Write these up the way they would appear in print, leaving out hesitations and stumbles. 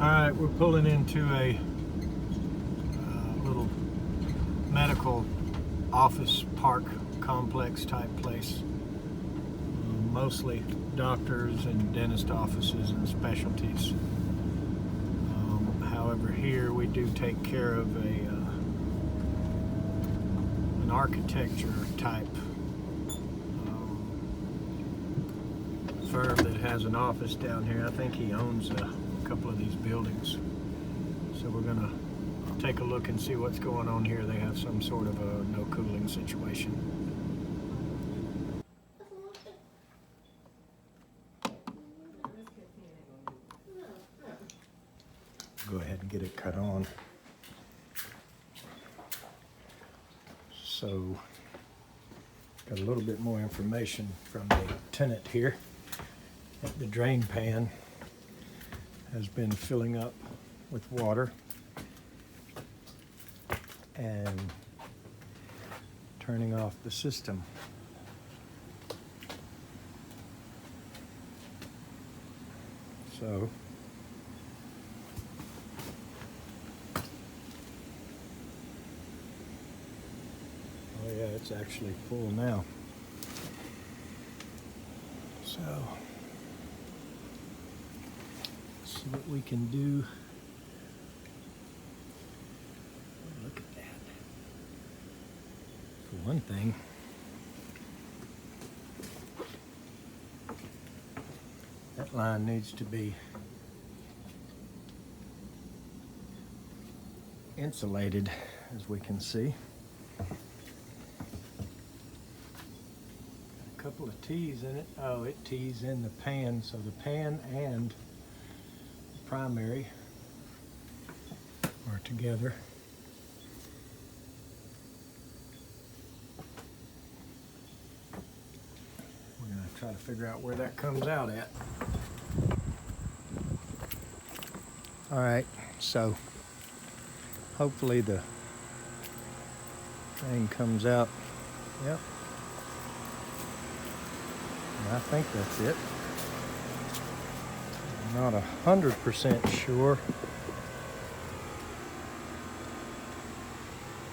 Alright, we're pulling into a little medical office park complex type place. Mostly doctors and dentist offices and specialties. However, here we do take care of an architecture type firm that has an office down here. I think he owns a couple of these buildings. So we're gonna take a look and see what's going on here. They have some sort of a no cooling situation. Go ahead and get it cut on. So, got a little bit more information from the tenant here. The drain pan has been filling up with water and turning off the system. So, oh yeah, it's actually full now. So, let's see what we can do. Look at that. For one thing, that line needs to be insulated, as we can see. Couple of T's in it. Oh, it T's in the pan, so the pan and the primary are together. We're gonna try to figure out where that comes out at. All right, so hopefully the thing comes out. Yep. I think that's it. I'm not 100% sure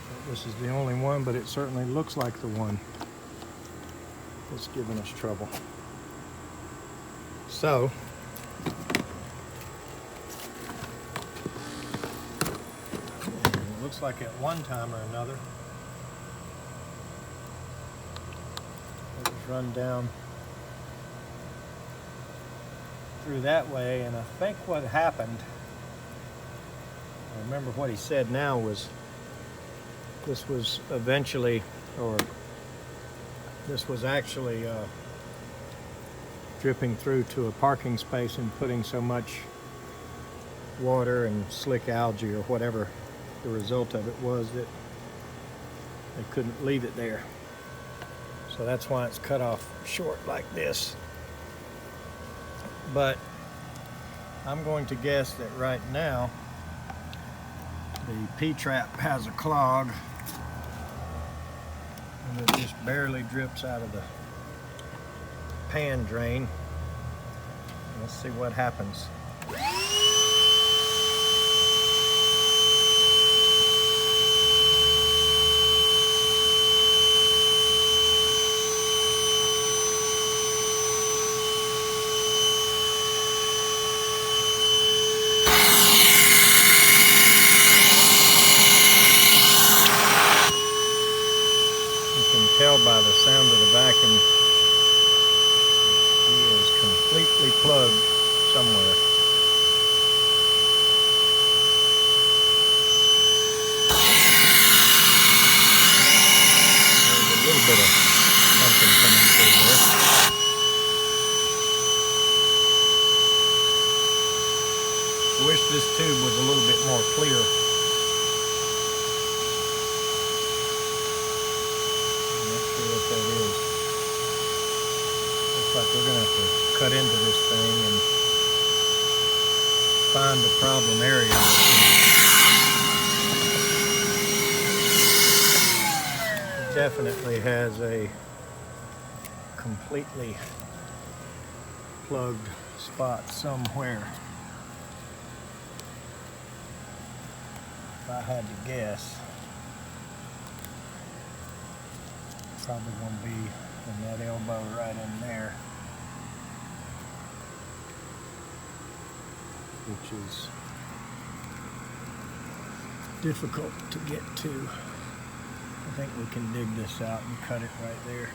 that this is the only one, but it certainly looks like the one that's giving us trouble. So, it looks like at one time or another it was run down through that way, and I think what happened, I remember what he said now, was this was eventually, or this was actually dripping through to a parking space and putting so much water and slick algae or whatever the result of it was that they couldn't leave it there. So that's why it's cut off short like this. But I'm going to guess that right now the P-trap has a clog and it just barely drips out of the pan drain. Let's see what happens. Tell by the sound of the vacuum, he is completely plugged somewhere. There's a little bit of something coming through there. I wish this tube was a little bit more clear. That is. Looks like we're gonna have to cut into this thing and find the problem area. It definitely has a completely plugged spot somewhere. if I had to guess, probably going to be in that elbow right in there, which is difficult to get to. I think we can dig this out and cut it right there.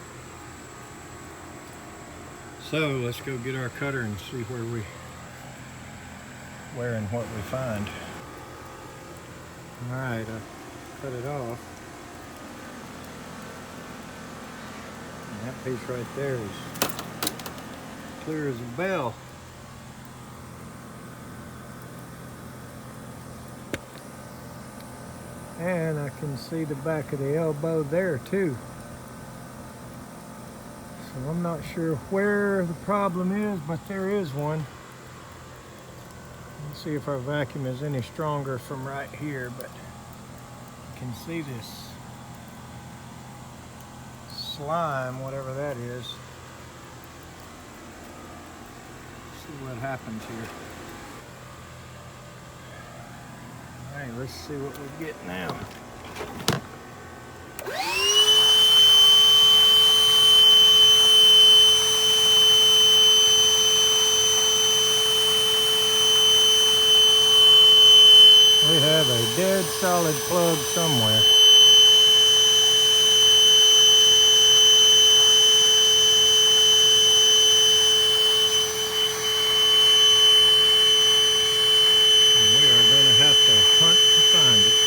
So let's go get our cutter and see where and what we find. All right, I cut it off. And that piece right there is clear as a bell. And I can see the back of the elbow there too. So I'm not sure where the problem is, but there is one. Let's see if our vacuum is any stronger from right here, but you can see this slime, whatever that is. See what happens here. All right, let's see what we get now. We have a dead solid plug somewhere. And we are going to have to hunt to find it.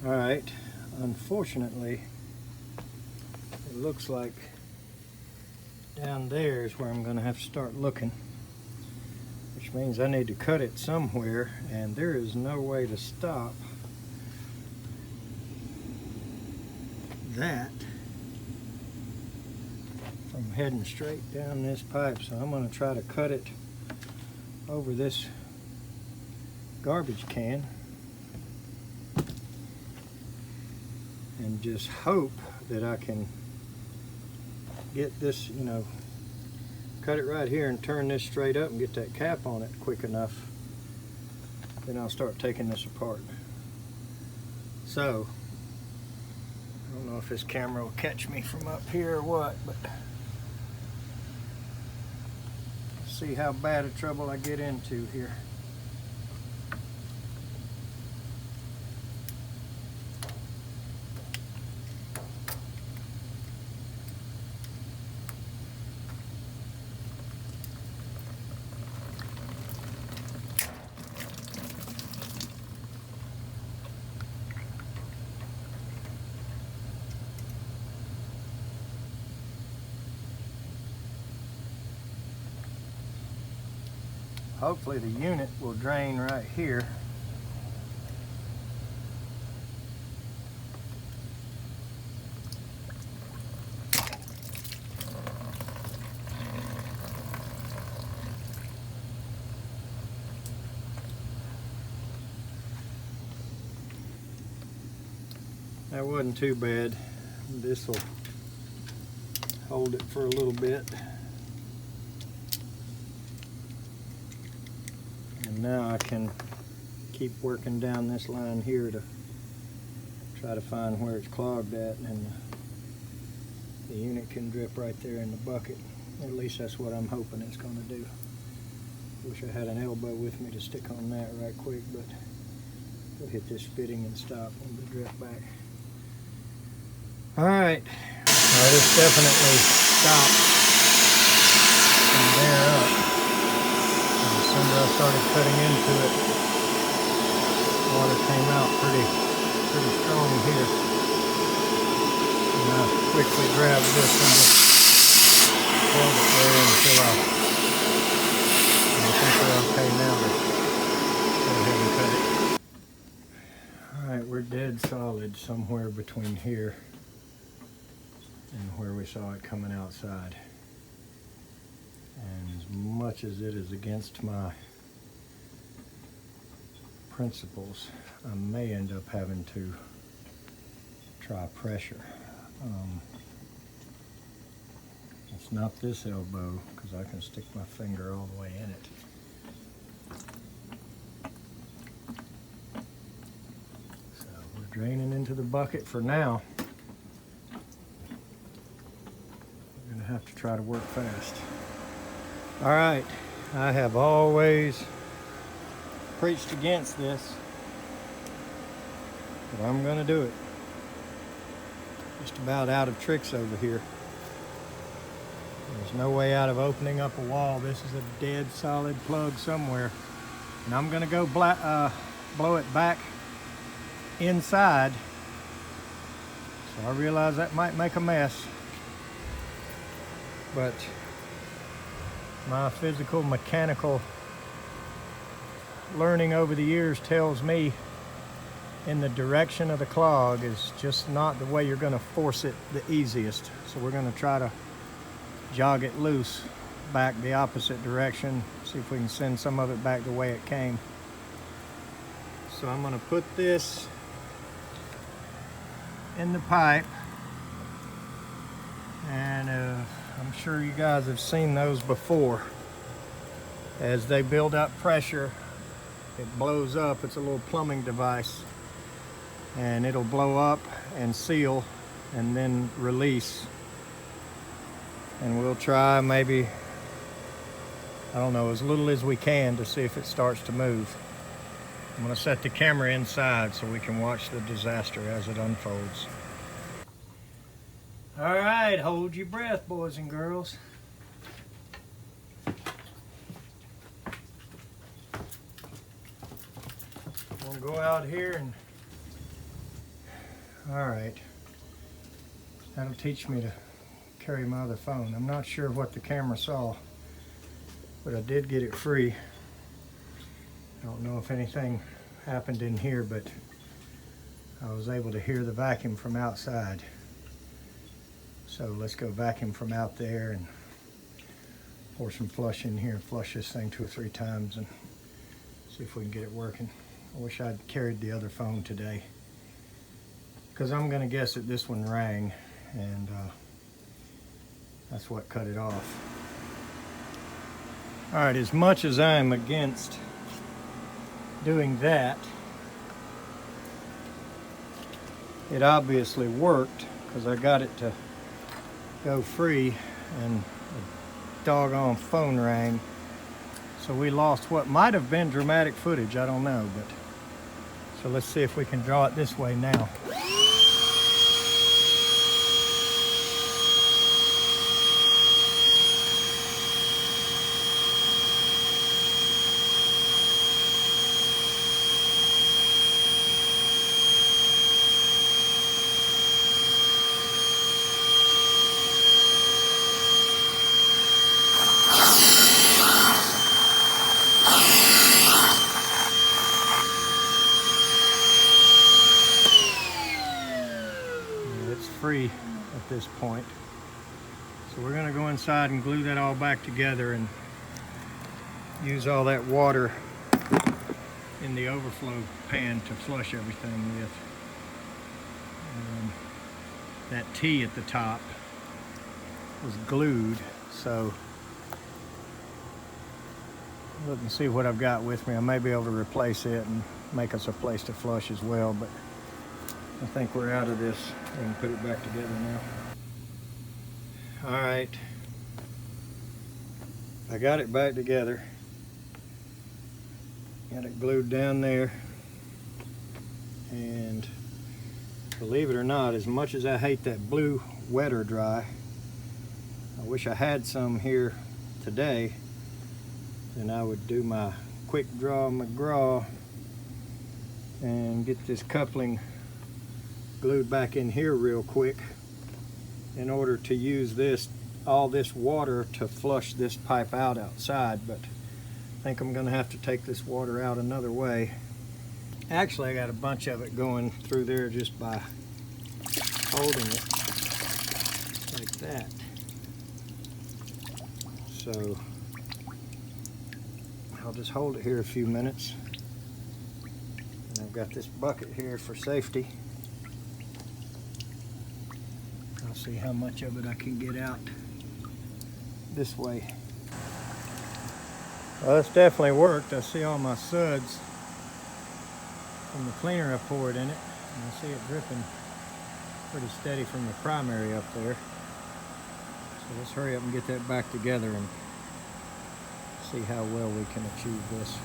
All right, unfortunately, it looks like down there is where I'm going to have to start looking. Which means I need to cut it somewhere, and there is no way to stop that from heading straight down this pipe. So I'm going to try to cut it over this garbage can and just hope that I can get this, you know, cut it right here and turn this straight up and get that cap on it quick enough. Then I'll start taking this apart. So, I don't know if this camera will catch me from up here or what, but see how bad a trouble I get into here. Hopefully the unit will drain right here. That wasn't too bad. This will hold it for a little bit. Now I can keep working down this line here to try to find where it's clogged at, and the unit can drip right there in the bucket. At least that's what I'm hoping it's going to do. Wish I had an elbow with me to stick on that right quick, but we'll hit this fitting and stop and we'll drip back. Alright, well, this definitely stopped from there up. As soon as I started cutting into it, water came out pretty strong here. And I quickly grabbed this and just held it there until I think we're okay now to go ahead and cut it. Alright, we're dead solid somewhere between here and where we saw it coming outside. And as much as it is against my principles, I may end up having to try pressure. It's not this elbow, because I can stick my finger all the way in it. Draining into the bucket for now. I'm gonna have to try to work fast. All right, I have always preached against this, but I'm gonna do it. Just about out of tricks over here. There's no way out of opening up a wall. This is a dead solid plug somewhere. And I'm gonna go blow it back inside. So I realize that might make a mess. But my physical, mechanical learning over the years tells me in the direction of the clog is just not the way you're gonna force it the easiest. So we're gonna try to jog it loose back the opposite direction, see if we can send some of it back the way it came. So I'm going to put this in the pipe, and I'm sure you guys have seen those before. As they build up pressure, it blows up. It's a little plumbing device, and it'll blow up and seal and then release. And we'll try maybe, I don't know, as little as we can to see if it starts to move. I'm going to set the camera inside so we can watch the disaster as it unfolds. All right, hold your breath, boys and girls. We'll go out here and, all right, that'll teach me to carry my other phone. I'm not sure what the camera saw, but I did get it free. I don't know if anything happened in here, but I was able to hear the vacuum from outside. So let's go vacuum from out there and pour some flush in here and flush this thing 2 or 3 times and see if we can get it working. I wish I'd carried the other phone today, because I'm gonna guess that this one rang, and that's what cut it off. All right, as much as I'm against doing that, it obviously worked, because I got it to go free and the doggone phone rang. So we lost what might have been dramatic footage, I don't know, but so let's see if we can draw it this way now. Free at this point. So we're going to go inside and glue that all back together and use all that water in the overflow pan to flush everything with. That T at the top was glued, so look and see what I've got with me. I may be able to replace it and make us a place to flush as well, but I think we're out of this. We can put it back together now. All right, I got it back together. Got it glued down there, and believe it or not, as much as I hate that blue wet or dry, I wish I had some here today, and I would do my quick draw McGraw and get this coupling glued back in here real quick in order to use all this water to flush this pipe out outside. But I think I'm gonna have to take this water out another way. Actually, I got a bunch of it going through there just by holding it like that. So I'll just hold it here a few minutes. And I've got this bucket here for safety. I'll see how much of it I can get out this way. Well, this definitely worked. I see all my suds from the cleaner I poured in it. And I see it dripping pretty steady from the primary up there. So let's hurry up and get that back together and see how well we can achieve this.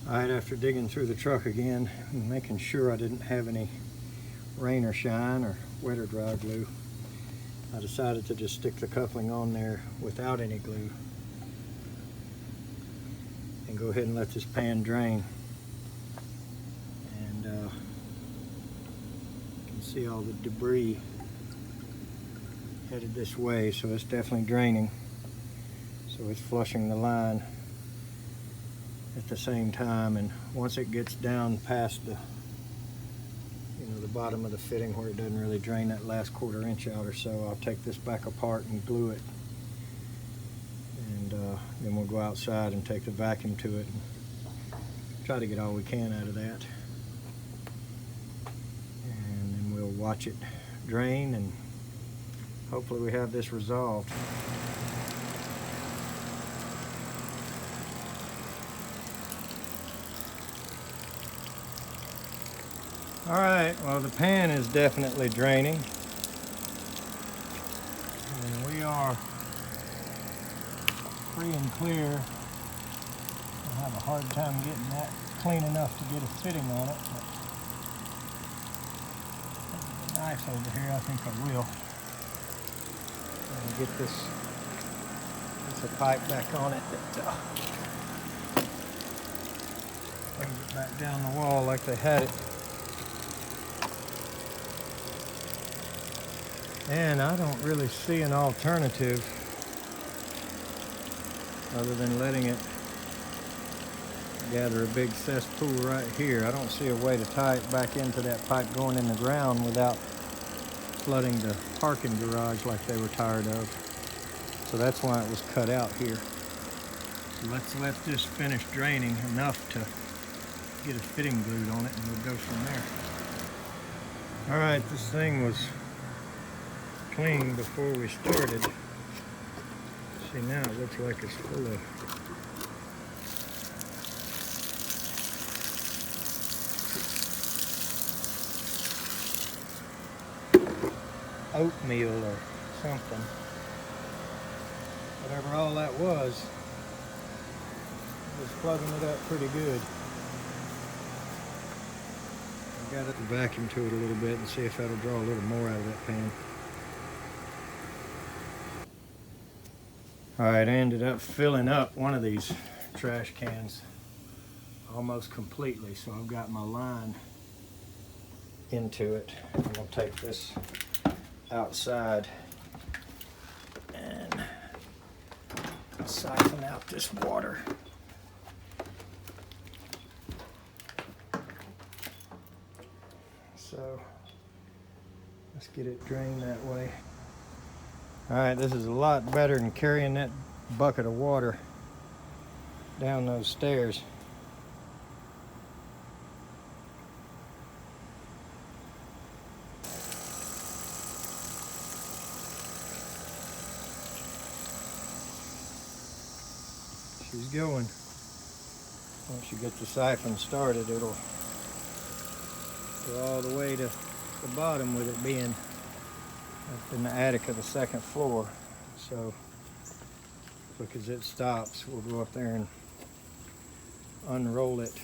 All right, after digging through the truck again and making sure I didn't have any rain or shine or wet or dry glue, I decided to just stick the coupling on there without any glue and go ahead and let this pan drain. And you can see all the debris headed this way, so it's definitely draining. So it's flushing the line at the same time, and once it gets down past the the bottom of the fitting where it doesn't really drain that last 1/4 inch out or so, I'll take this back apart and glue it, and then we'll go outside and take the vacuum to it and try to get all we can out of that, and then we'll watch it drain and hopefully we have this resolved. All right, well, the pan is definitely draining, and we are free and clear. I'll have a hard time getting that clean enough to get a fitting on it, but with the knife over here, I think I will. And get this piece of pipe back on it that brings it back down the wall like they had it. And I don't really see an alternative other than letting it gather a big cesspool right here. I don't see a way to tie it back into that pipe going in the ground without flooding the parking garage like they were tired of. So that's why it was cut out here. So let's let this finish draining enough to get a fitting glued on it, and we'll go from there. All right, this thing was clean before we started. See, now it looks like it's full of oatmeal or something. Whatever all that was plugging it up pretty good. I got to vacuum to it a little bit and see if that'll draw a little more out of that pan. Alright, I ended up filling up one of these trash cans almost completely, so I've got my line into it. I'm going to take this outside and siphon out this water. So let's get it drained that way. Alright, this is a lot better than carrying that bucket of water down those stairs. She's going. Once you get the siphon started, it'll go all the way to the bottom with it being up in the attic of the 2nd floor. So quick as it stops, we'll go up there and unroll it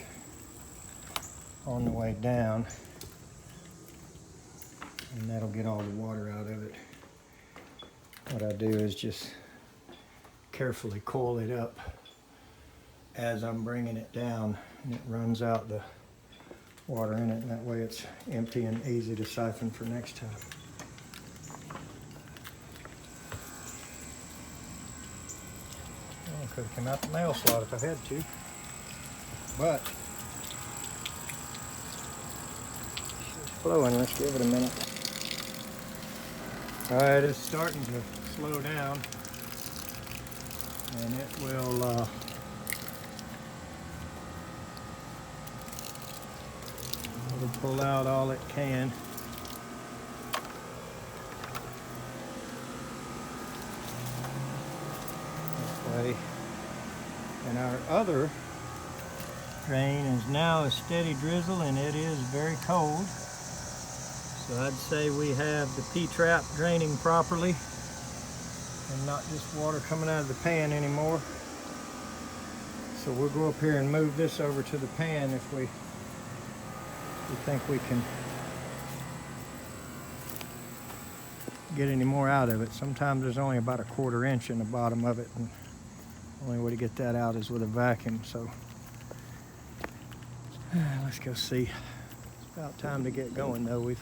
on the way down, and that'll get all the water out of it. What I do is just carefully coil it up as I'm bringing it down, and it runs out the water in it, and that way it's empty and easy to siphon for next time. I could have come out the mail slot if I had to, but it's flowing. Let's give it a minute. All right, it's starting to slow down, and it will it'll pull out all it can. This way. And our other drain is now a steady drizzle, and it is very cold. So I'd say we have the P-trap draining properly and not just water coming out of the pan anymore. So we'll go up here and move this over to the pan if we think we can get any more out of it. Sometimes there's only about a 1/4 inch in the bottom of it, and the only way to get that out is with a vacuum. So let's go see. It's about time to get going though. We've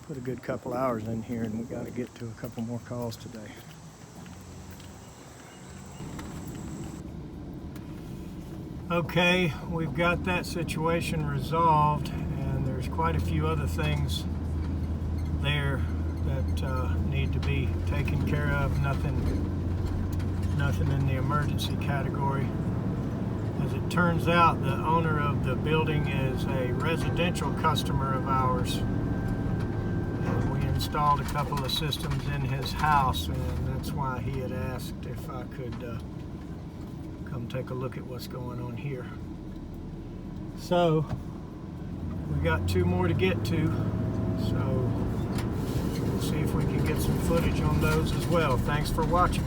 put a good couple hours in here and we got to get to a couple more calls today. Okay, we've got that situation resolved, and there's quite a few other things there that need to be taken care of. Nothing in the emergency category. As it turns out, the owner of the building is a residential customer of ours. And we installed a couple of systems in his house, and that's why he had asked if I could come take a look at what's going on here. So we got 2 more to get to, so we'll see if we can get some footage on those as well. Thanks for watching.